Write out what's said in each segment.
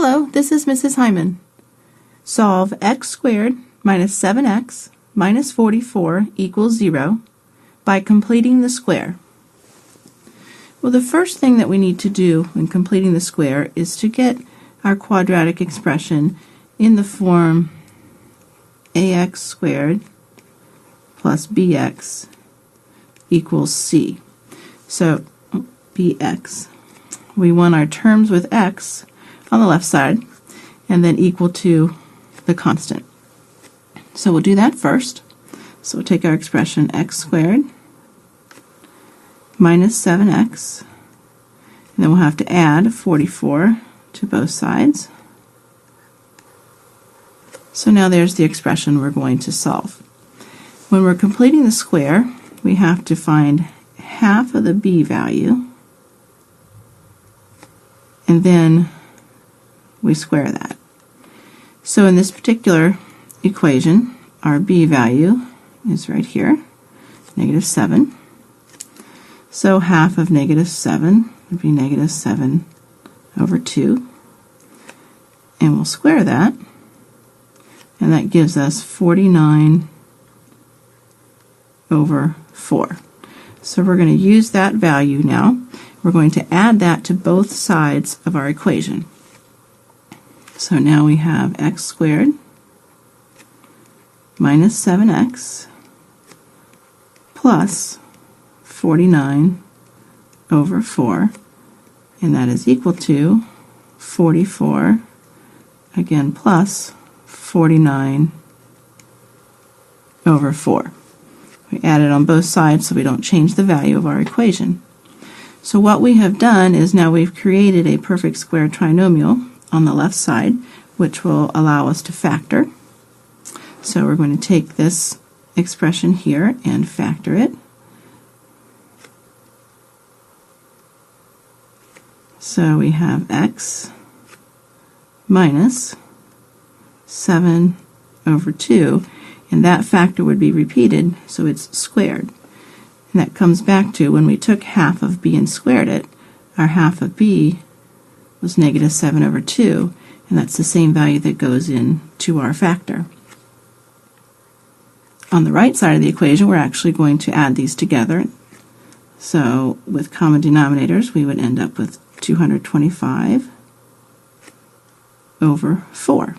Hello, this is Mrs. Hyman. Solve x squared minus 7x minus 44 equals 0 by completing the square. Well, the first thing that we need to do when completing the square is to get our quadratic expression in the form ax squared plus bx equals c. So bx, we want our terms with x on the left side and then equal to the constant. So we'll do that first. So we'll take our expression x squared minus 7x, and then we'll have to add 44 to both sides. So now there's the expression we're going to solve. When we're completing the square, we have to find half of the b value, and then we square that. So in this particular equation, our b value is right here, negative 7. So half of negative 7 would be negative 7 over 2. And we'll square that, and that gives us 49 over 4. So we're going to use that value now. We're going to add that to both sides of our equation. So now we have x squared minus 7x plus 49 over 4, and that is equal to 44, again, plus 49 over 4. We add it on both sides so we don't change the value of our equation. So what we have done is now we've created a perfect square trinomial on the left side, which will allow us to factor. So we're going to take this expression here and factor it. So we have x minus 7 over 2, and that factor would be repeated, so it's squared. And that comes back to when we took half of b and squared it, our half of b was negative 7 over 2, and that's the same value that goes in to our factor. On the right side of the equation, we're actually going to add these together. So with common denominators, we would end up with 225 over 4.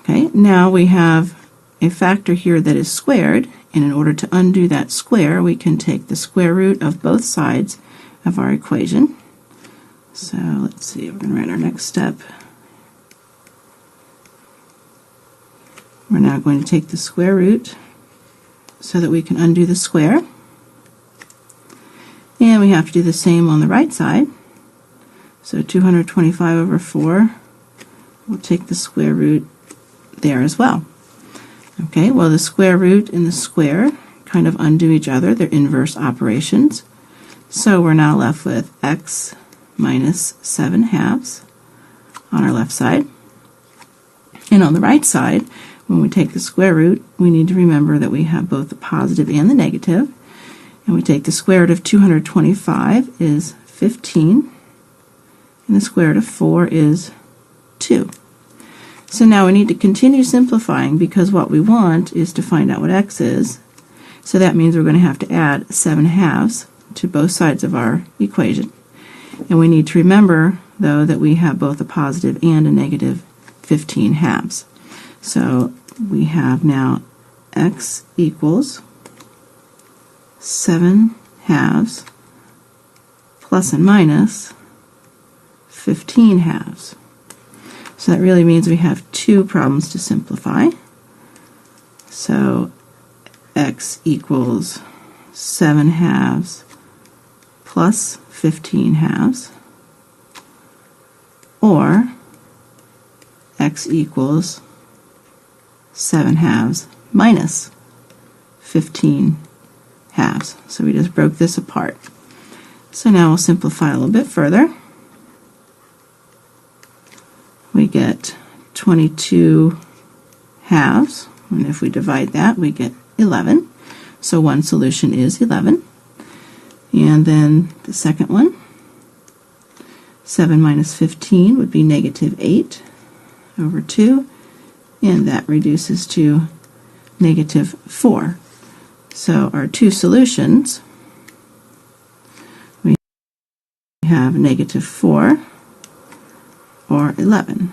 Okay, now we have a factor here that is squared, and in order to undo that square, we can take the square root of both sides of our equation. So let's see, we're going to write our next step. We're now going to take the square root so that we can undo the square. And we have to do the same on the right side. So 225 over 4, we'll take the square root there as well. Okay, well, the square root and the square kind of undo each other. They're inverse operations. So we're now left with x minus 7 halves on our left side. And on the right side, when we take the square root, we need to remember that we have both the positive and the negative. And we take the square root of 225 is 15, and the square root of 4 is 2. So now we need to continue simplifying because what we want is to find out what x is. So that means we're going to have to add 7 halves to both sides of our equation. And we need to remember, though, that we have both a positive and a negative 15 halves. So we have now x equals 7 halves plus and minus 15 halves. So that really means we have two problems to simplify. So x equals 7 halves plus 15 halves, or x equals 7 halves minus 15 halves. So we just broke this apart. So now we'll simplify a little bit further. We get 22 halves, and if we divide that, we get 11. So one solution is 11. And then the second one, 7 minus 15 would be negative 8 over 2, and that reduces to negative 4. So our two solutions, we have negative 4 or 11.